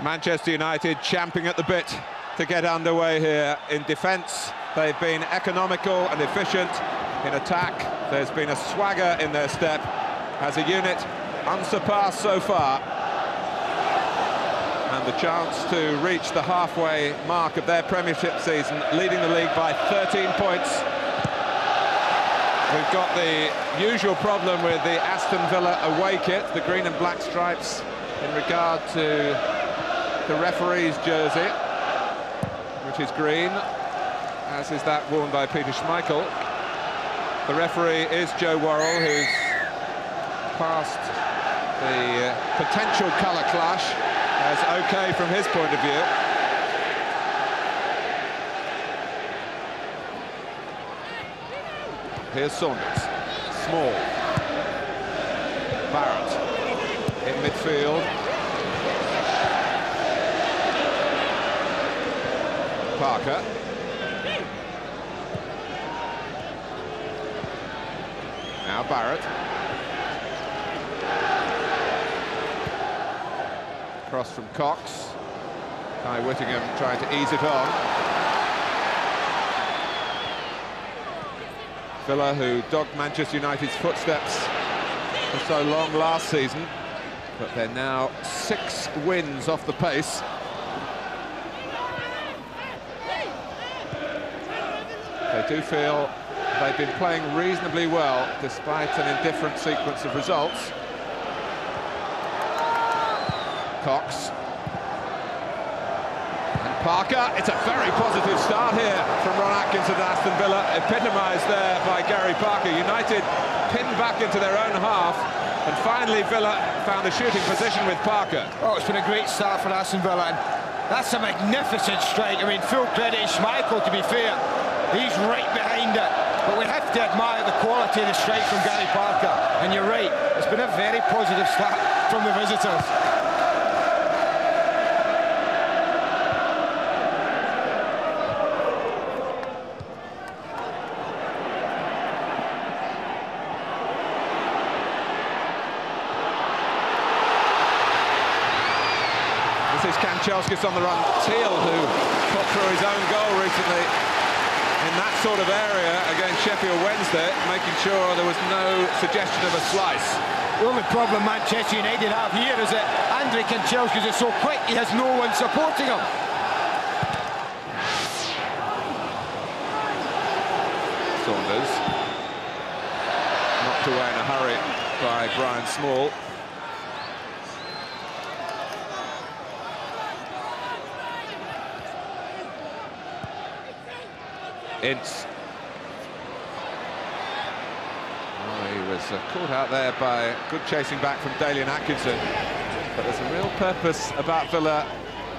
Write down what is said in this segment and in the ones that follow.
Manchester United champing at the bit to get underway here in defence. They've been economical and efficient in attack. There's been a swagger in their step as a unit, unsurpassed so far. And the chance to reach the halfway mark of their Premiership season, leading the league by 13 points. We've got the usual problem with the Aston Villa away kit, the green and black stripes, in regard to the referee's jersey, which is green, as is that worn by Peter Schmeichel. The referee is Joe Worrell, who's passed the potential colour clash as OK from his point of view. Here's Saunders, Small, Barrett in midfield. Parker. Now Barrett. Cross from Cox. Kai Whittingham trying to ease it on. Villa, who dogged Manchester United's footsteps for so long last season, but they're now 6 wins off the pace. They do feel they've been playing reasonably well despite an indifferent sequence of results. Cox. And Parker. It's a very positive start here from Ron Atkinson at Aston Villa, epitomised there by Gary Parker. United pinned back into their own half, and finally Villa found a shooting position with Parker. Oh, it's been a great start for Aston Villa, and that's a magnificent strike. I mean, full credit to Schmeichel, to be fair. He's right behind it, but we have to admire the quality of the strike from Gary Parker. And you're right, it's been a very positive start from the visitors. This is Kanchelskis on the run. Teal, who cut through his own goal recently in that sort of area against Sheffield Wednesday, making sure there was no suggestion of a slice. The only problem Manchester United have here is that Andrey Kanchelskis is so quick, he has no one supporting him. Saunders, knocked away in a hurry by Brian Small. Ince. Oh, he was caught out there by good chasing back from Dalian Atkinson. But there's a real purpose about Villa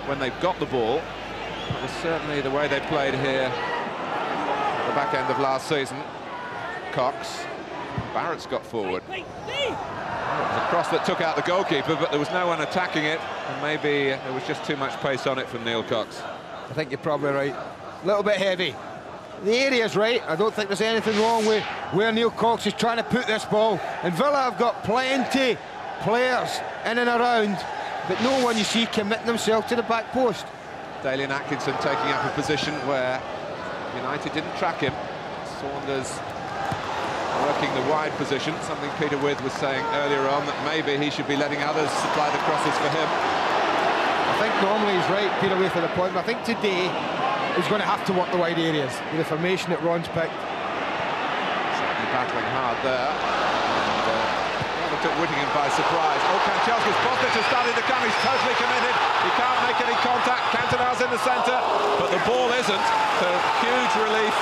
when they've got the ball. It was certainly the way they played here at the back end of last season. Cox. Barrett's got forward. It was a cross that took out the goalkeeper, but there was no one attacking it, and maybe there was just too much pace on it from Neil Cox. I think you're probably right. A little bit heavy. The area's right. I don't think there's anything wrong with where Neil Cox is trying to put this ball. And Villa have got plenty players in and around, but no one you see committing themselves to the back post. Dalian Atkinson taking up a position where United didn't track him. Saunders working the wide position, something Peter Withe was saying earlier on, that maybe he should be letting others supply the crosses for him. I think normally he's right, Peter Withe, at the point, but I think today he's going to have to work the wide areas with the formation that Ron's picked. Certainly battling hard there. And took Whittingham by surprise. Oh, Kanchelskis, Bostic has started to come, he's totally committed. He can't make any contact. Cantona's in the centre, but the ball isn't. So huge relief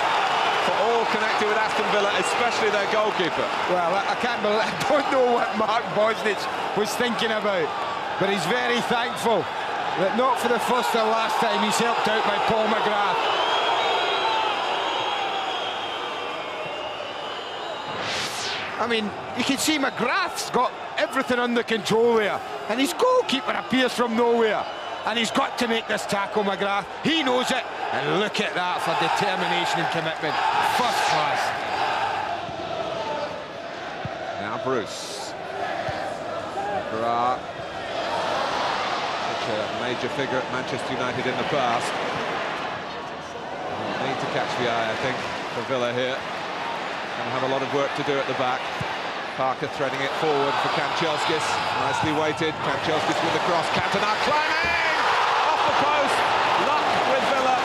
for all connected with Aston Villa, especially their goalkeeper. Well, I can't believe, I don't know what Mark Bosnich was thinking about, but he's very thankful that not for the first or last time he's helped out by Paul McGrath. I mean, you can see McGrath's got everything under control there, and his goalkeeper appears from nowhere, and he's got to make this tackle, McGrath. He knows it, and look at that for determination and commitment. First class. Now Bruce. McGrath. a major figure at Manchester United in the past. Need to catch the eye, I think, for Villa here. And have a lot of work to do at the back. Parker threading it forward for Kanchelskis. Nicely weighted. Kanchelskis with the cross. Cantona climbing! Off the post. Luck with Villa.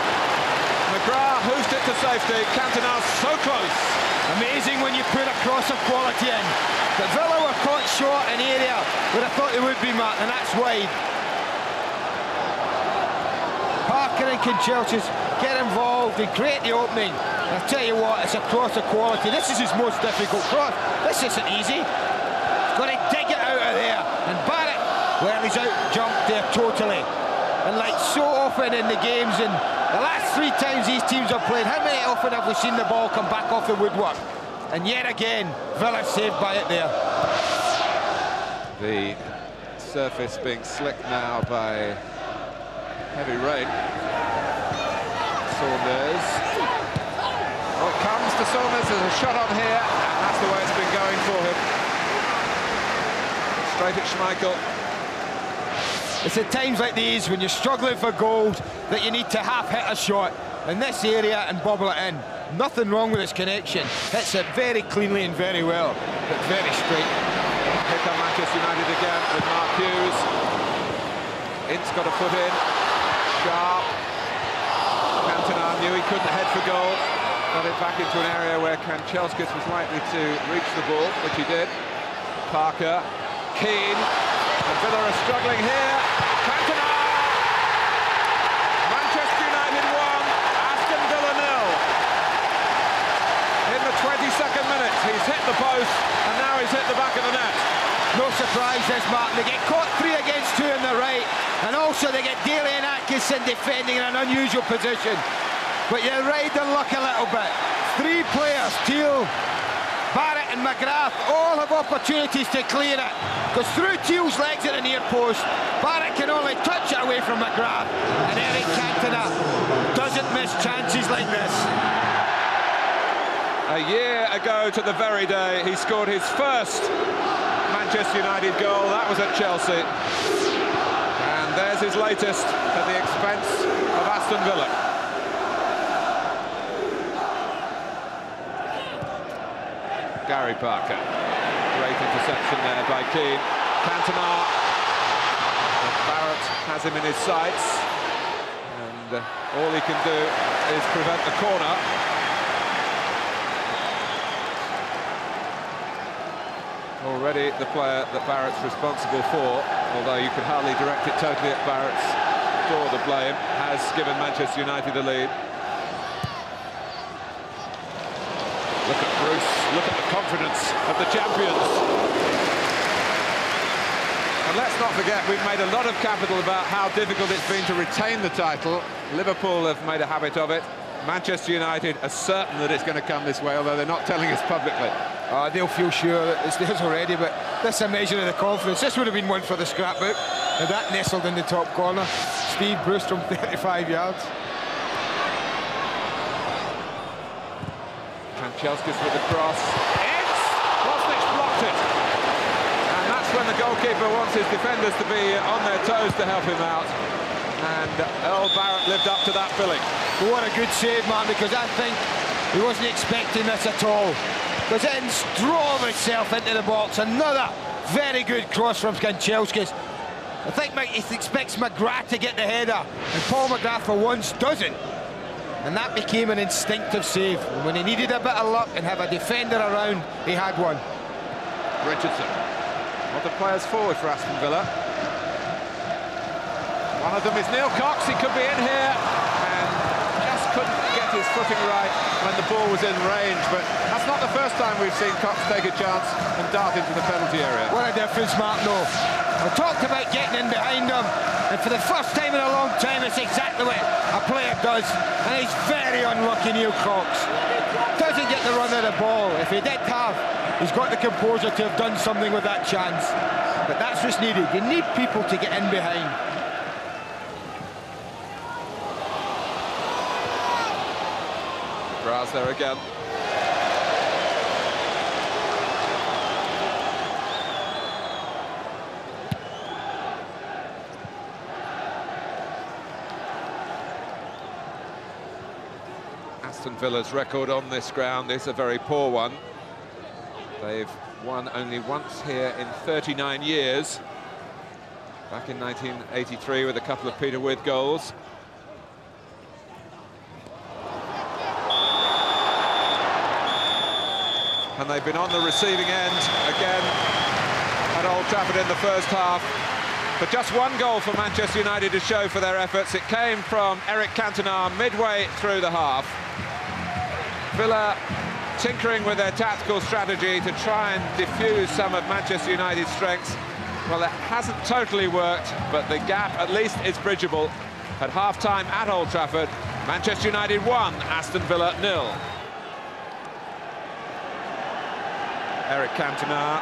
McGrath hoosed it to safety. Cantona so close. Amazing when you put a cross of quality in. But Villa were caught short in area where I thought they would be, Mark, and that's wide. Parker and Kanchelskis get involved and create the opening. I'll tell you what, it's a cross of quality. This is his most difficult cross. This isn't easy. He's got to dig it out of there. And Barrett, well, he's out-jumped there totally. And like so often in the games, and the last 3 times these teams have played, how many often have we seen the ball come back off the woodwork? And yet again, Villa saved by it there. The surface being slicked now by heavy rain. Saunders. Well, it comes to Saunders, there's a shot on here, and that's the way it's been going for him. Straight at Schmeichel. It's at times like these when you're struggling for gold that you need to half-hit a shot in this area and bobble it in. Nothing wrong with his connection. Hits it very cleanly and very well, but very straight. Here come Manchester United again with Mark Hughes. Ince got a foot in. Sharpe. Cantona knew he couldn't head for goal. Got it back into an area where Kanchelskis was likely to reach the ball, which he did. Parker. Keane. And Villa are struggling here. Cantona! Manchester United 1, Aston Villa 0. In the 22nd minute, he's hit the post, and now he's hit the back of the net. No surprise this, Martin. They get caught 3 against 2 on the right, and also they get Daly and Atkinson defending in an unusual position. But you ride the luck a little bit. 3 players, Teal, Barrett and McGrath, all have opportunities to clear it. Because through Teal's legs at the near post, Barrett can only touch it away from McGrath. And Éric Cantona doesn't miss chances like this. A year ago to the very day, he scored his first Manchester United goal. That was at Chelsea. And there's his latest at the expense of Aston Villa. Gary Parker. Great interception there by Keane. Cantona. Barrett has him in his sights. And all he can do is prevent the corner. Already the player that Barrett's responsible for, although you can hardly direct it totally at Barrett's door, the blame, has given Manchester United the lead. Look at Bruce, look at the confidence of the champions. And let's not forget, we've made a lot of capital about how difficult it's been to retain the title. Liverpool have made a habit of it. Manchester United are certain that it's going to come this way, although they're not telling us publicly. They'll feel sure that it's theirs already, but this is a measure of the confidence. This would have been one for the scrapbook. And that nestled in the top corner. Steve Bruce from 35 yards. Kanchelskis with the cross. Ince! Bosnic blocked it. And that's when the goalkeeper wants his defenders to be on their toes to help him out. And Earl Barrett lived up to that billing. But what a good save, man, because I think he wasn't expecting this at all. Because Ince drove himself into the box. Another very good cross from Kanchelskis. I think he expects McGrath to get the header, and Paul McGrath for once doesn't. And that became an instinctive save. And when he needed a bit of luck and have a defender around, he had one. Richardson. What the players forward for Aston Villa. One of them is Neil Cox. He could be in here and just couldn't get his footing right when the ball was in range. But that's not the first time we've seen Cox take a chance and dart into the penalty area. What a difference, Mark, no. I talked about getting in behind him, and for the first time in a long time, it's exactly what a player does. And he's very unlucky, Neil Cox. Doesn't get the run of the ball. If he did have, he's got the composure to have done something with that chance. But that's what's needed. You need people to get in behind. Graz there again. Aston Villa's record on this ground is a very poor one. They've won only once here in 39 years. Back in 1983 with a couple of Peter With goals. And they've been on the receiving end again at Old Trafford in the first half. But just one goal for Manchester United to show for their efforts. It came from Éric Cantona midway through the half. Villa tinkering with their tactical strategy to try and diffuse some of Manchester United's strengths. Well, it hasn't totally worked, but the gap at least is bridgeable. At half-time at Old Trafford, Manchester United 1, Aston Villa 0. Éric Cantona,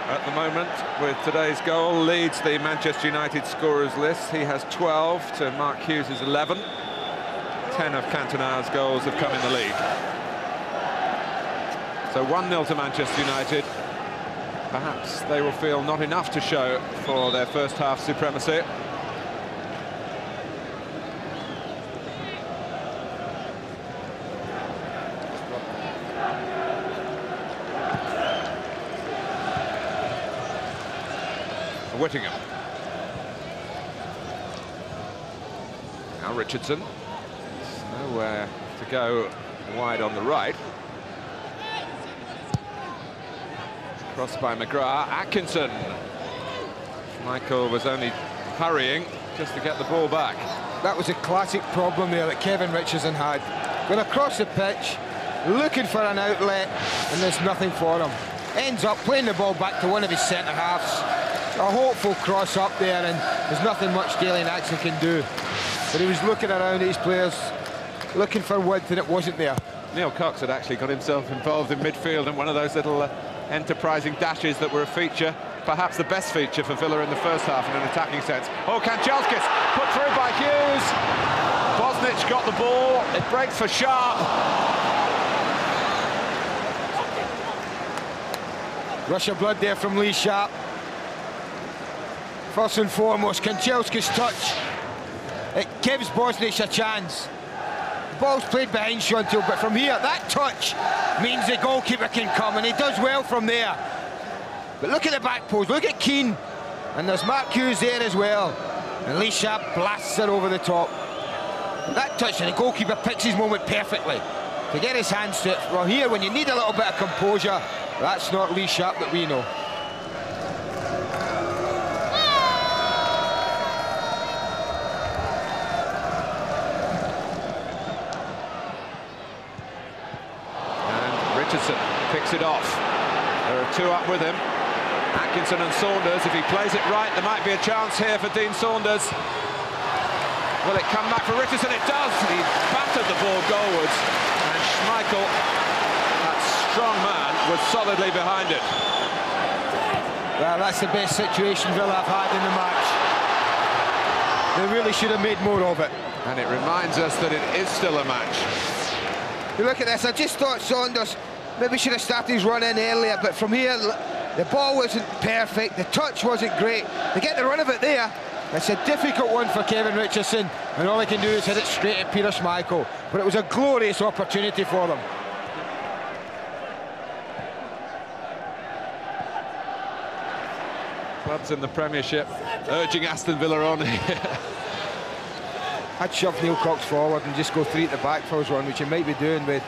at the moment, with today's goal, leads the Manchester United scorers list. He has 12 to Mark Hughes' 11. 10 of Cantona's goals have come in the league. So 1-0 to Manchester United. Perhaps they will feel not enough to show for their first half supremacy. Whittingham. Now Richardson. There's nowhere to go wide on the right. Crossed by McGrath. Atkinson. Schmeichel was only hurrying just to get the ball back. That was a classic problem there that Kevin Richardson had. Going across the pitch, looking for an outlet, and there's nothing for him. Ends up playing the ball back to one of his centre-halves. A hopeful cross up there, and there's nothing much Dalian Atkinson can do. But he was looking around at his players, looking for width, and it wasn't there. Neil Cox had actually got himself involved in midfield in one of those little enterprising dashes that were a feature, perhaps the best feature for Villa in the first half in an attacking sense. Oh, Kanchelskis put through by Hughes. Bosnich got the ball. It breaks for Sharpe. Rush of blood there from Lee Sharpe. First and foremost, Kanchelskis' touch. It gives Bosnich a chance. The ball's played behind Shontil, but from here, that touch means the goalkeeper can come, and he does well from there. But look at the back post, look at Keane. And there's Mark Hughes there as well. And Lee Sharpe blasts it over the top. That touch, and the goalkeeper picks his moment perfectly to get his hands to it. Well, here, when you need a little bit of composure, that's not Lee Sharpe that we know. Picks it off. There are two up with him. Atkinson and Saunders. If he plays it right, there might be a chance here for Dean Saunders. Will it come back for Richardson? It does. He battered the ball goalwards, and Schmeichel, that strong man, was solidly behind it. Well, that's the best situation Villa have had in the match. They really should have made more of it. And it reminds us that it is still a match. You look at this, I just thought Saunders maybe should have started his run in earlier, but from here, the ball wasn't perfect, the touch wasn't great. They get the run of it there. It's a difficult one for Kevin Richardson, and all he can do is hit it straight at Peter Schmeichel. But it was a glorious opportunity for them. Clubs in the Premiership urging Aston Villa on here. I'd shove Neil Cox forward and just go three at the back for his run, which he might be doing with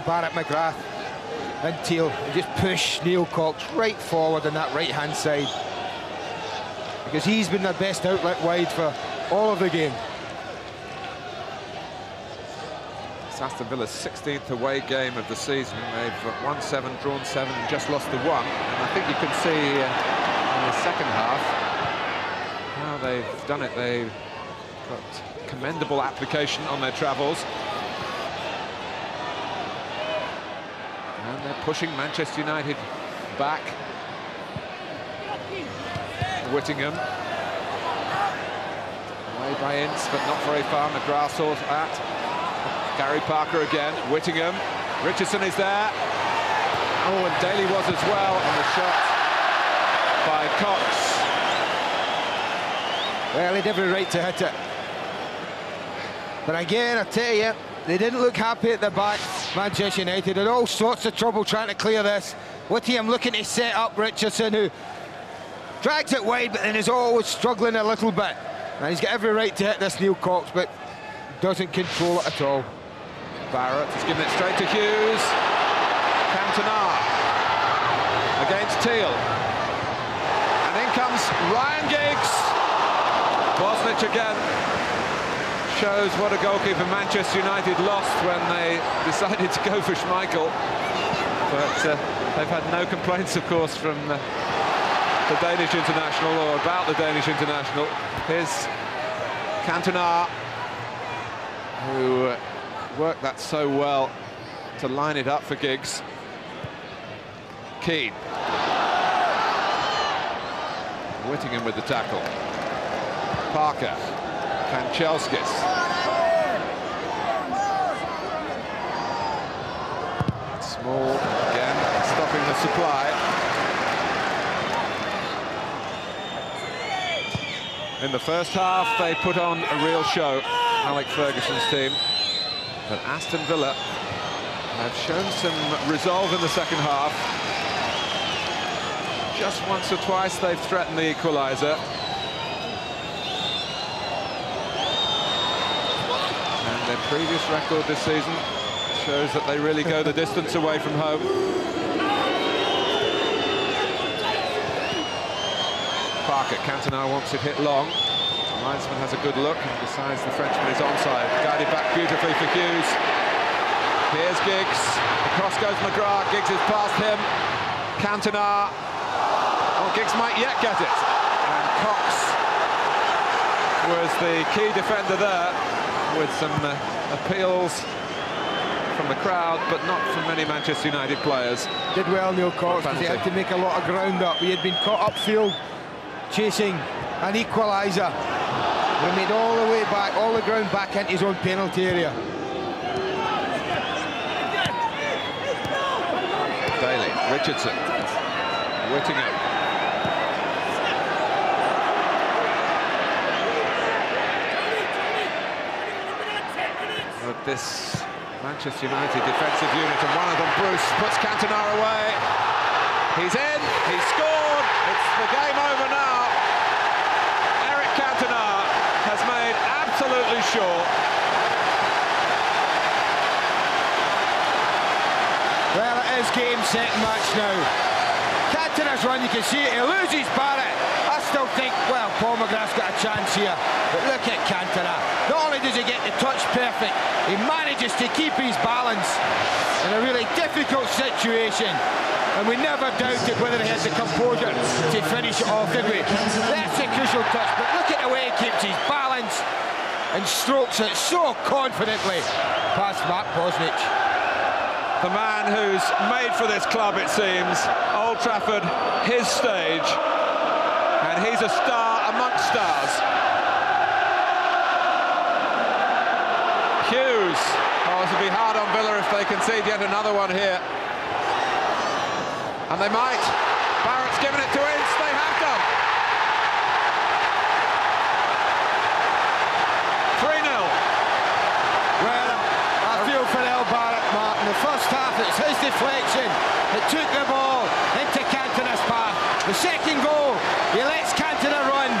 Barrett McGrath and Teal, and just push Neil Cox right forward on that right-hand side, because he's been their best outlet wide for all of the game. It's Aston Villa's 16th away game of the season. They've won 7, drawn 7, and just lost the 1. And I think you can see in the second half how they've done it. They've got commendable application on their travels. And they're pushing Manchester United back. Whittingham. Away by Ince, but not very far. McGrath saw that. Gary Parker again. Whittingham. Richardson is there. Oh, and Daly was as well on the shot by Cox. Well, he had every right to hit it. But again, I tell you, They didn't look happy at the back, Manchester United. Had all sorts of trouble trying to clear this. Whittingham looking to set up Richardson, who drags it wide, but then is always struggling a little bit. And he's got every right to hit this Neil Cox, but doesn't control it at all. Barrett has given it straight to Hughes. Cantona against Teal. And in comes Ryan Giggs. Bosnich again. Shows what a goalkeeper Manchester United lost when they decided to go for Schmeichel. But they've had no complaints, of course, from the Danish international, or about the Danish international. Here's Cantona, who worked that so well to line it up for Giggs. Keane. Whittingham with the tackle. Parker. Kanchelskis. Small again, stopping the supply. In the first half, they put on a real show, Alex Ferguson's team. But Aston Villa have shown some resolve in the second half. Just once or twice they've threatened the equaliser. And their previous record this season shows that they really go the distance away from home. Parker, Cantona wants it hit long. The linesman has a good look and decides the Frenchman is onside. Guided back beautifully for Hughes. Here's Giggs. Across goes McGrath. Giggs is past him. Cantona. Oh, Giggs might yet get it. And Cox was the key defender there, with some appeals from the crowd, but not from many Manchester United players. Did well, Neil Cox, because he had to make a lot of ground up. He had been caught upfield chasing an equaliser. He made all the way back, all the ground back into his own penalty area. Daly, Richardson, Whittingham. But this Manchester United defensive unit, and one of them, Bruce, puts Cantona away. He's in, he's scored, it's the game over now. Éric Cantona has made absolutely sure. Well, it is game, set, match now. Cantona's run, you can see it, he loses Barrett. I still think, well, Paul McGrath's got a chance here, but look at Cantona. Not only does he get the touch perfect, he manages to keep his balance in a really difficult situation. And we never doubted whether he had the composure to finish it off, did we? That's a crucial touch, but look at the way he keeps his balance and strokes it so confidently past Mark Bosnich. The man who's made for this club, it seems. Old Trafford, his stage. And he's a star amongst stars. Hughes. Oh, this will be hard on Villa if they concede yet another one here. And they might. Barrett's given it to Ince. They have done. 3-0. Well, I feel for El Barrett, Martin. The first half, it's his deflection. It took the ball into Cantona's path. The second goal, he lets Cantona run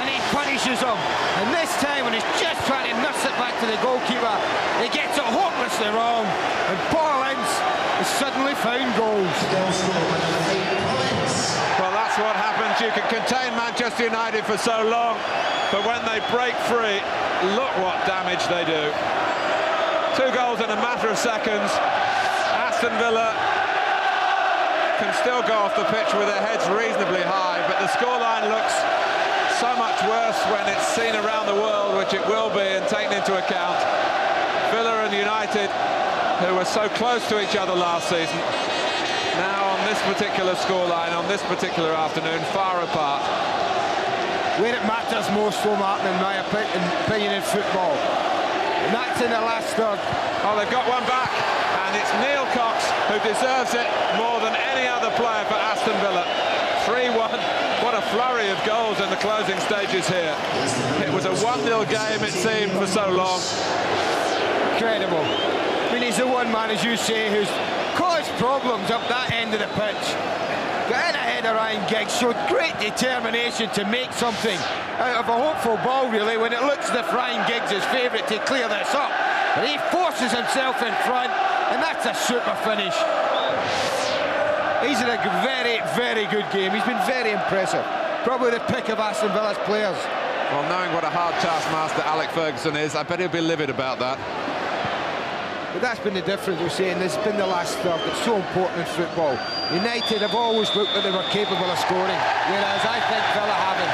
and he punishes him. And this time, when he's just trying to nurse it back to the goalkeeper, he gets it hopelessly wrong. And Paul Ince has suddenly found goals. Well, that's what happens. You can contain Manchester United for so long, but when they break free, look what damage they do. 2 goals in a matter of seconds. Aston Villa can still go off the pitch with their heads reasonably high, but the scoreline looks so much worse when it's seen around the world, which it will be, and taken into account. Villa and United, who were so close to each other last season, now on this particular scoreline, on this particular afternoon, far apart. Where it matters most, though, Martin, in my opinion, in football. And that's in the last third. Oh, they've got one back, and it's Neil Cox who deserves it more than any other player for Aston Villa. 3-1. What a flurry of goals in the closing stages here. It was a 1-0 game, it seemed, for so long. incredible. I mean, he's the one man, as you say, who's caused problems up that end of the pitch. Got in ahead of Ryan Giggs, showed great determination to make something out of a hopeful ball, really, when it looks as if Ryan Giggs is favourite to clear this up. But he forces himself in front, and that's a super finish. He's had a very, very good game. He's been very impressive. Probably the pick of Aston Villa's players. Well, knowing what a hard taskmaster Alex Ferguson is, I bet he'll be livid about that. But that's been the difference, we're saying. This has been the last third. It's so important in football. United have always looked like they were capable of scoring, whereas I think Villa haven't.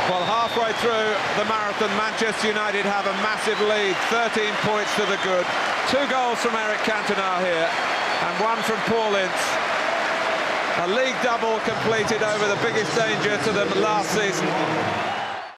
Well, halfway through the marathon, Manchester United have a massive lead, 13 points to the good. 2 goals from Éric Cantona here, and 1 from Ince. A league double completed over the biggest danger to them last season.